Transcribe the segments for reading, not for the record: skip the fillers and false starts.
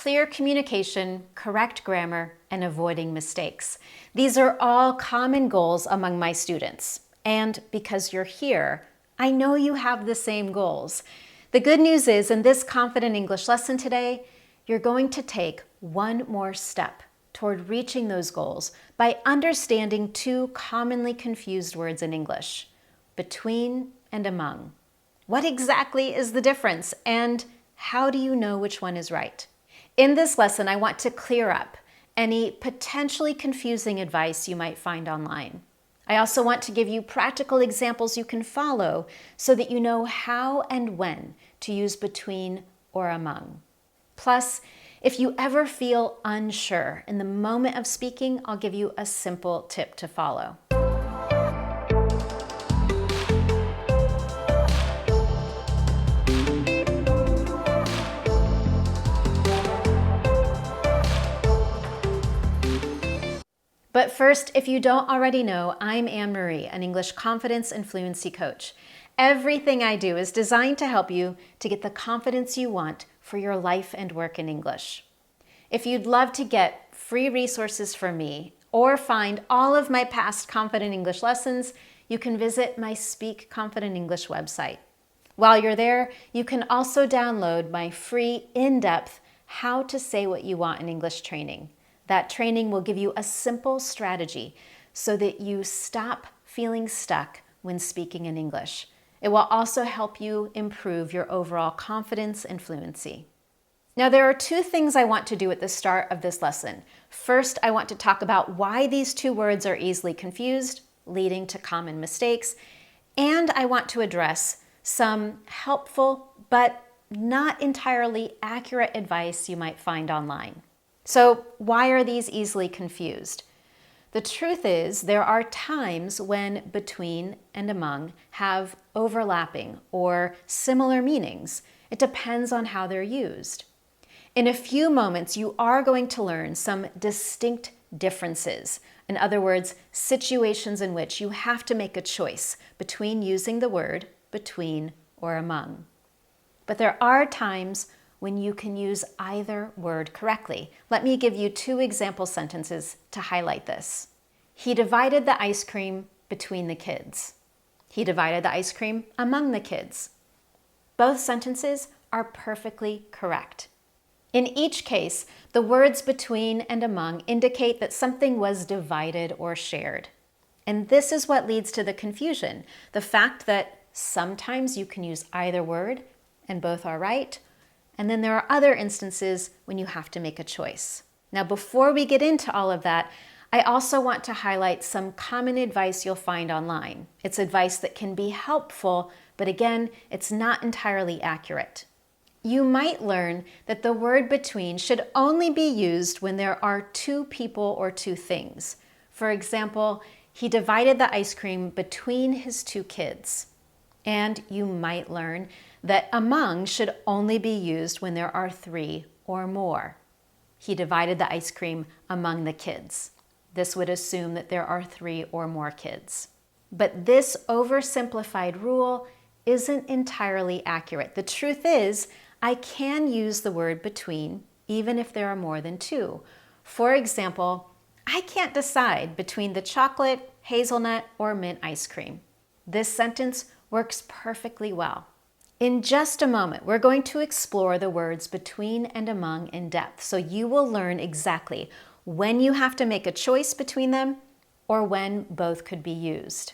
clear communication, correct grammar, and avoiding mistakes. These are all common goals among my students. And because you're here, I know you have the same goals. The good news is, in this Confident English lesson today, you're going to take one more step toward reaching those goals by understanding two commonly confused words in English: between and among. What exactly is the difference, and how do you know which one is right? In this lesson, I want to clear up any potentially confusing advice you might find online. I also want to give you practical examples you can follow so that you know how and when to use between or among. Plus, if you ever feel unsure in the moment of speaking, I'll give you a simple tip to follow. But first, if you don't already know, I'm Anne-Marie, an English confidence and fluency coach. Everything I do is designed to help you to get the confidence you want for your life and work in English. If you'd love to get free resources from me or find all of my past Confident English lessons, you can visit my Speak Confident English website. While you're there, you can also download my free in-depth How to Say What You Want in English training. That training will give you a simple strategy so that you stop feeling stuck when speaking in English. It will also help you improve your overall confidence and fluency. Now, there are two things I want to do at the start of this lesson. First, I want to talk about why these two words are easily confused, leading to common mistakes, and I want to address some helpful but not entirely accurate advice you might find online. So, why are these easily confused? The truth is, there are times when between and among have overlapping or similar meanings. It depends on how they're used. In a few moments, you are going to learn some distinct differences. In other words, situations in which you have to make a choice between using the word between or among. But there are times when you can use either word correctly. Let me give you two example sentences to highlight this. He divided the ice cream between the kids. He divided the ice cream among the kids. Both sentences are perfectly correct. In each case, the words between and among indicate that something was divided or shared. And this is what leads to the confusion, the fact that sometimes you can use either word and both are right, and then there are other instances when you have to make a choice. Now, before we get into all of that, I also want to highlight some common advice you'll find online. It's advice that can be helpful, but again, it's not entirely accurate. You might learn that the word between should only be used when there are two people or two things. For example, he divided the ice cream between his two kids. And you might learn that among should only be used when there are three or more. He divided the ice cream among the kids. This would assume that there are three or more kids. But this oversimplified rule isn't entirely accurate. The truth is, I can use the word between even if there are more than two. For example, I can't decide between the chocolate, hazelnut, or mint ice cream. This sentence works perfectly well. In just a moment, we're going to explore the words between and among in depth, so you will learn exactly when you have to make a choice between them or when both could be used.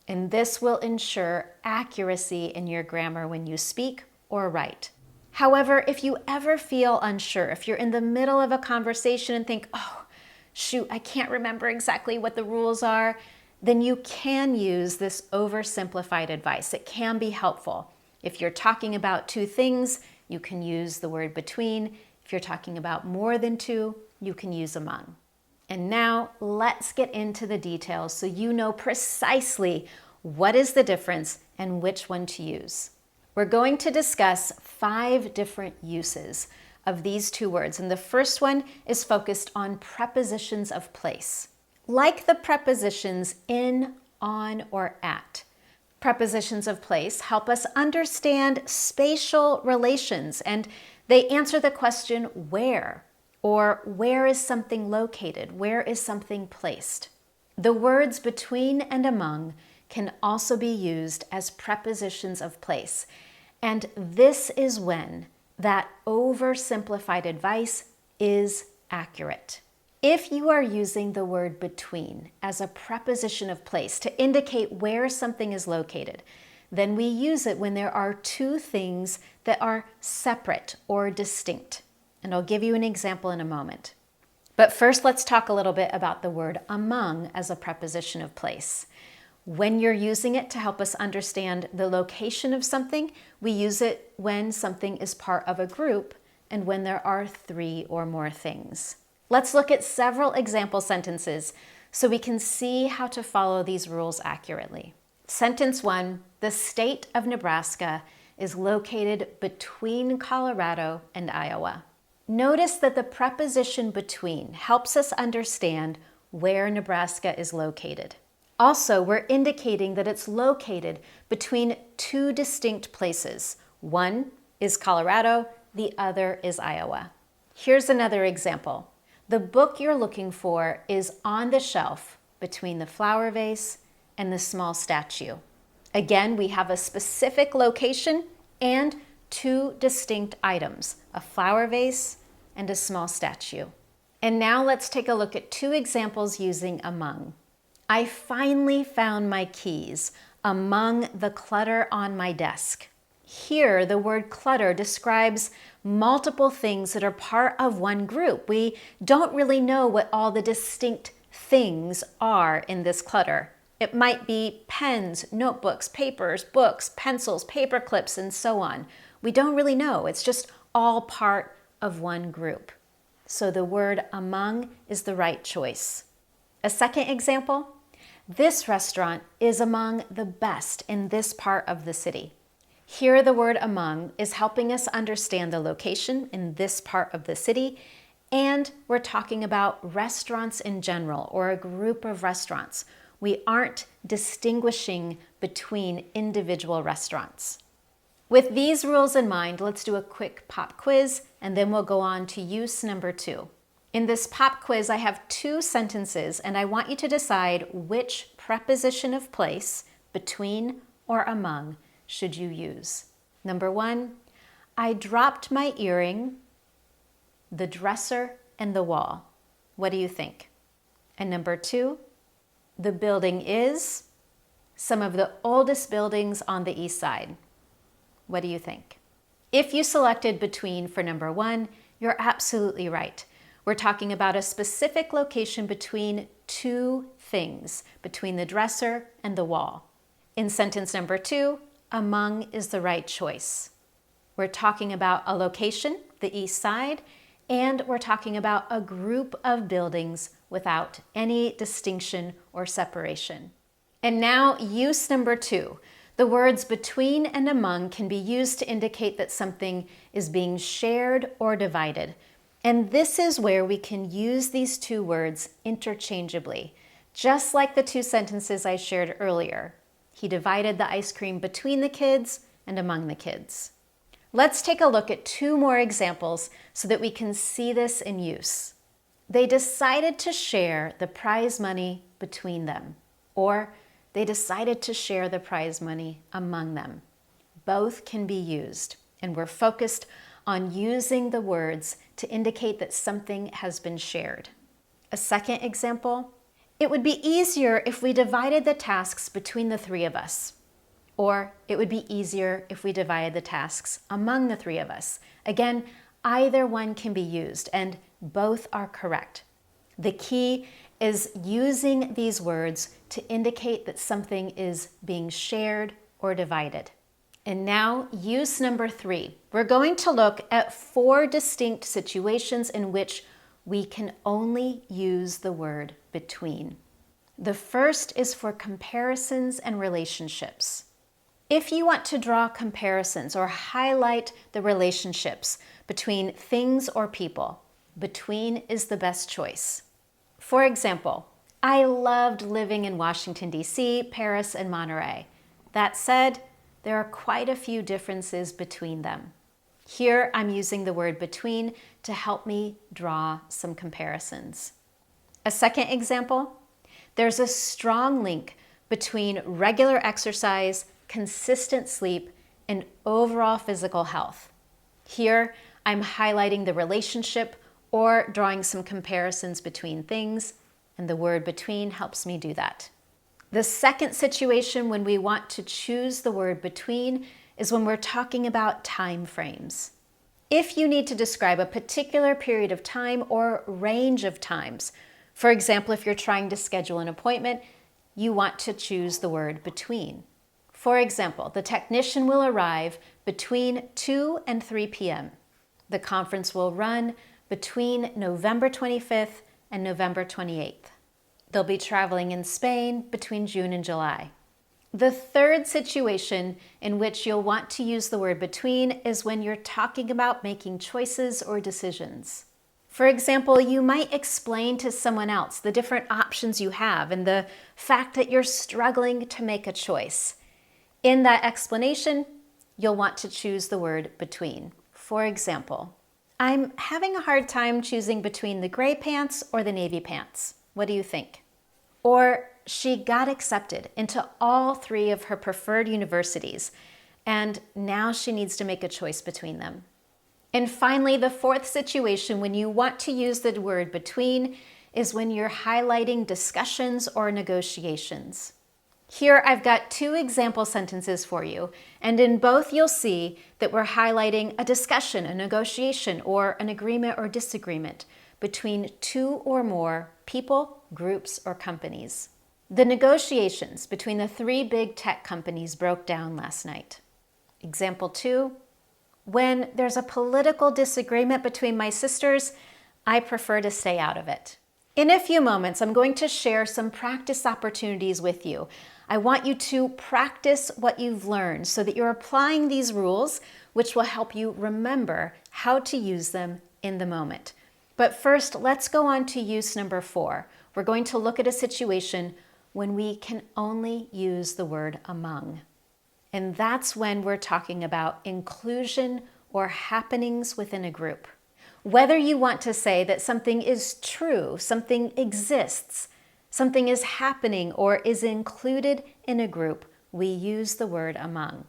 And this will ensure accuracy in your grammar when you speak or write. However, if you ever feel unsure, if you're in the middle of a conversation and think, oh, shoot, I can't remember exactly what the rules are, then you can use this oversimplified advice. It can be helpful. If you're talking about two things, you can use the word between. If you're talking about more than two, you can use among. And now let's get into the details so you know precisely what is the difference and which one to use. We're going to discuss 5 different uses of these two words, and the first one is focused on prepositions of place. Like the prepositions in, on, or at, prepositions of place help us understand spatial relations and They answer the question where, or where is something located? Where is something placed? The words between and among can also be used as prepositions of place. And this is when that oversimplified advice is accurate. If you are using the word between as a preposition of place to indicate where something is located, then we use it when there are two things that are separate or distinct. And I'll give you an example in a moment. But first, let's talk a little bit about the word among as a preposition of place. When you're using it to help us understand the location of something, we use it when something is part of a group and when there are three or more things. Let's look at several example sentences so we can see how to follow these rules accurately. Sentence 1, the state of Nebraska is located between Colorado and Iowa. Notice that the preposition between helps us understand where Nebraska is located. Also, we're indicating that it's located between two distinct places. One is Colorado, the other is Iowa. Here's another example. The book you're looking for is on the shelf between the flower vase and the small statue. Again, we have a specific location and two distinct items, a flower vase and a small statue. And now let's take a look at two examples using among. I finally found my keys among the clutter on my desk. Here, the word clutter describes multiple things that are part of one group. We don't really know what all the distinct things are in this clutter. It might be pens, notebooks, papers, books, pencils, paper clips, and so on. We don't really know. It's just all part of one group. So the word among is the right choice. A second example, this restaurant is among the best in this part of the city. Here the word among is helping us understand the location in this part of the city, and we're talking about restaurants in general or a group of restaurants. We aren't distinguishing between individual restaurants. With these rules in mind, let's do a quick pop quiz, and then we'll go on to use number 2. In this pop quiz, I have two sentences, and I want you to decide which preposition of place, between or among, should you use. Number 1, I dropped my earring, the dresser, and the wall. What do you think? And number 2, the building is some of the oldest buildings on the east side. What do you think? If you selected between for number 1, you're absolutely right. We're talking about a specific location between two things, between the dresser and the wall. In sentence number 2, among is the right choice. We're talking about a location, the east side, and we're talking about a group of buildings without any distinction or separation. And now use number 2. The words between and among can be used to indicate that something is being shared or divided. And this is where we can use these two words interchangeably, just like the two sentences I shared earlier. He divided the ice cream between the kids and among the kids. Let's take a look at two more examples so that we can see this in use. They decided to share the prize money between them, or they decided to share the prize money among them. Both can be used, and we're focused on using the words to indicate that something has been shared. A second example, it would be easier if we divided the tasks between the three of us. Or it would be easier if we divided the tasks among the three of us. Again, either one can be used, and both are correct. The key is using these words to indicate that something is being shared or divided. And now use number 3. We're going to look at 4 distinct situations in which we can only use the word between. The first is for comparisons and relationships. If you want to draw comparisons or highlight the relationships between things or people, between is the best choice. For example, I loved living in Washington, D.C., Paris, and Monterey. That said, there are quite a few differences between them. Here I'm using the word between to help me draw some comparisons. A second example, there's a strong link between regular exercise, consistent sleep, and overall physical health. Here, I'm highlighting the relationship or drawing some comparisons between things, and the word between helps me do that. The second situation when we want to choose the word between is when we're talking about time frames. If you need to describe a particular period of time or range of times, for example, if you're trying to schedule an appointment, you want to choose the word between. For example, the technician will arrive between 2 and 3 p.m. The conference will run between November 25th and November 28th. They'll be traveling in Spain between June and July. The third situation in which you'll want to use the word between is when you're talking about making choices or decisions. For example, you might explain to someone else the different options you have and the fact that you're struggling to make a choice. In that explanation, you'll want to choose the word between. For example, I'm having a hard time choosing between the gray pants or the navy pants. What do you think? Or she got accepted into all 3 of her preferred universities, and now she needs to make a choice between them. And finally, the fourth situation when you want to use the word between is when you're highlighting discussions or negotiations. Here I've got 2 example sentences for you, and in both you'll see that we're highlighting a discussion, a negotiation, or an agreement or disagreement between 2 or more people, groups, or companies. The negotiations between the 3 big tech companies broke down last night. Example 2, when there's a political disagreement between my sisters, I prefer to stay out of it. In a few moments, I'm going to share some practice opportunities with you. I want you to practice what you've learned so that you're applying these rules, which will help you remember how to use them in the moment. But first, let's go on to use number 4. We're going to look at a situation when we can only use the word among. And that's when we're talking about inclusion or happenings within a group. Whether you want to say that something is true, something exists, something is happening, or is included in a group, we use the word among.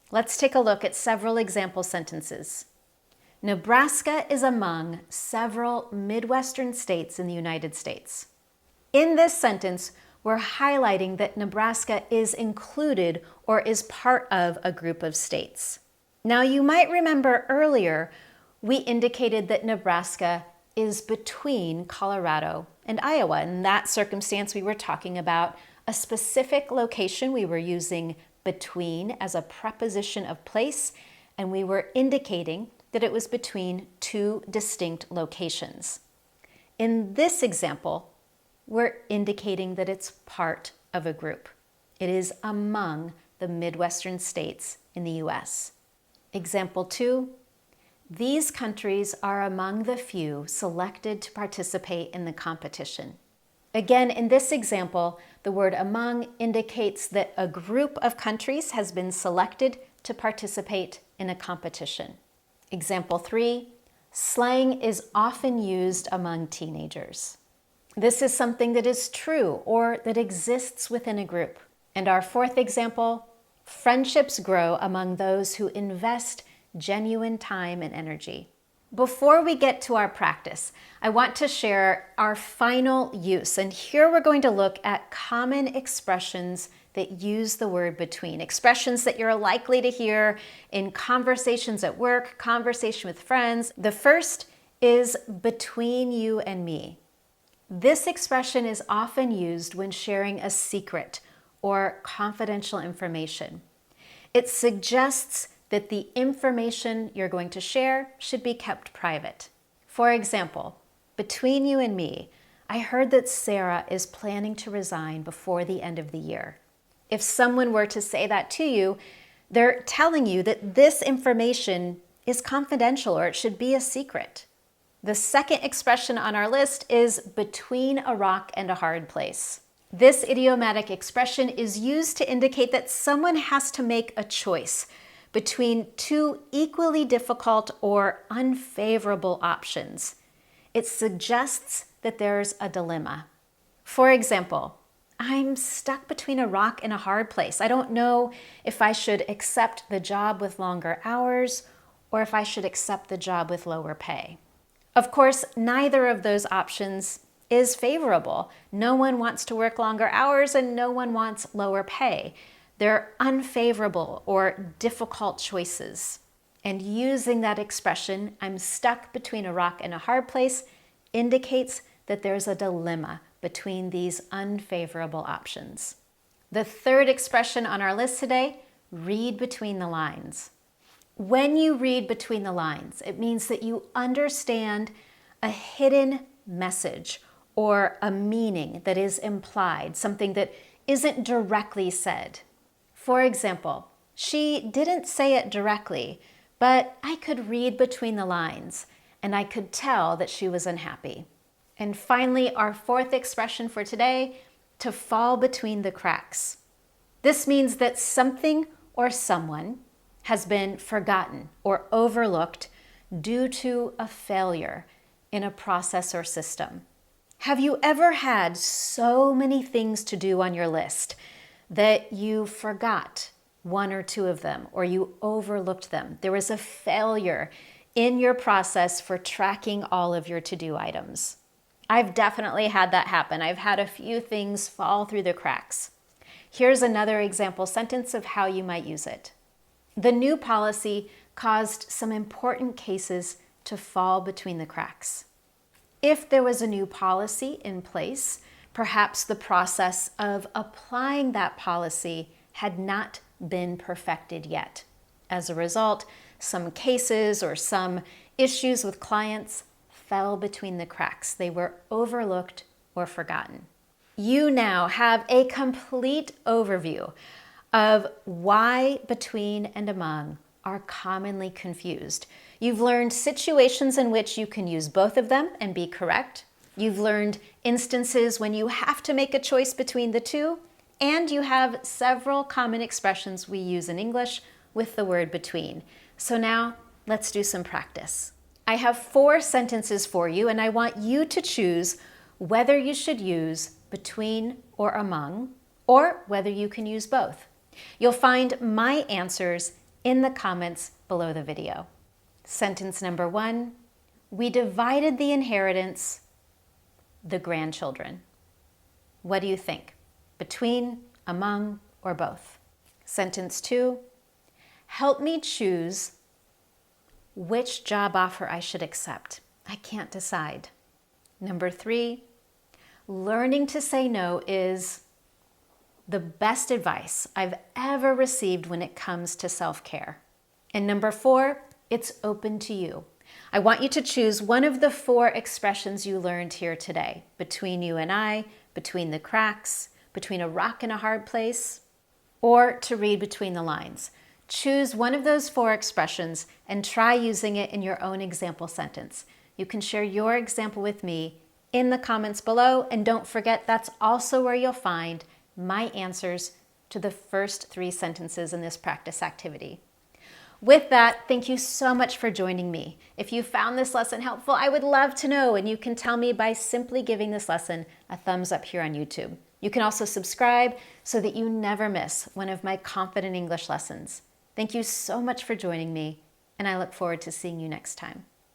Let's take a look at several example sentences. Nebraska is among several Midwestern states in the United States. In this sentence, we're highlighting that Nebraska is included or is part of a group of states. Now, you might remember earlier, we indicated that Nebraska is between Colorado and Iowa. In that circumstance, we were talking about a specific location. We were using between as a preposition of place, and we were indicating that it was between 2 distinct locations. In this example, we're indicating that it's part of a group. It is among the Midwestern states in the U.S. Example 2, these countries are among the few selected to participate in the competition. Again, in this example, the word among indicates that a group of countries has been selected to participate in a competition. Example 3, slang is often used among teenagers. This is something that is true or that exists within a group. And our fourth example, friendships grow among those who invest genuine time and energy. Before we get to our practice, I want to share our final use. And here we're going to look at common expressions that use the word between. Expressions that you're likely to hear in conversations at work, conversation with friends. The first is between you and me. This expression is often used when sharing a secret or confidential information. It suggests that the information you're going to share should be kept private. For example, between you and me, I heard that Sarah is planning to resign before the end of the year. If someone were to say that to you, they're telling you that this information is confidential or it should be a secret. The second expression on our list is between a rock and a hard place. This idiomatic expression is used to indicate that someone has to make a choice between two equally difficult or unfavorable options. It suggests that there's a dilemma. For example, I'm stuck between a rock and a hard place. I don't know if I should accept the job with longer hours or if I should accept the job with lower pay. Of course, neither of those options is favorable. No one wants to work longer hours and no one wants lower pay. They're unfavorable or difficult choices. And using that expression, I'm stuck between a rock and a hard place, indicates that there's a dilemma between these unfavorable options. The third expression on our list today, read between the lines. When you read between the lines, it means that you understand a hidden message or a meaning that is implied, something that isn't directly said. For example, she didn't say it directly, but I could read between the lines and I could tell that she was unhappy. And finally, our fourth expression for today, to fall between the cracks. This means that something or someone has been forgotten or overlooked due to a failure in a process or system. Have you ever had so many things to do on your list that you forgot one or two of them or you overlooked them? There was a failure in your process for tracking all of your to-do items. I've definitely had that happen. I've had a few things fall through the cracks. Here's another example sentence of how you might use it. The new policy caused some important cases to fall between the cracks. If there was a new policy in place, perhaps the process of applying that policy had not been perfected yet. As a result, some cases or some issues with clients fell between the cracks. They were overlooked or forgotten. You now have a complete overview of why between and among are commonly confused. You've learned situations in which you can use both of them and be correct. You've learned instances when you have to make a choice between the two, and you have several common expressions we use in English with the word between. So now let's do some practice. I have 4 sentences for you, and I want you to choose whether you should use between or among, or whether you can use both. You'll find my answers in the comments below the video. Sentence number 1, we divided the inheritance, the grandchildren. What do you think? Between, among, or both? Sentence 2, help me choose which job offer I should accept. I can't decide. Number 3, learning to say no is the best advice I've ever received when it comes to self-care. And number 4, it's open to you. I want you to choose one of the 4 expressions you learned here today. Between you and I, between the cracks, between a rock and a hard place, or to read between the lines. Choose one of those 4 expressions and try using it in your own example sentence. You can share your example with me in the comments below, and don't forget that's also where you'll find my answers to the first 3 sentences in this practice activity. With that, thank you so much for joining me. If you found this lesson helpful, I would love to know, and you can tell me by simply giving this lesson a thumbs up here on YouTube. You can also subscribe so that you never miss one of my Confident English lessons. Thank you so much for joining me, and I look forward to seeing you next time.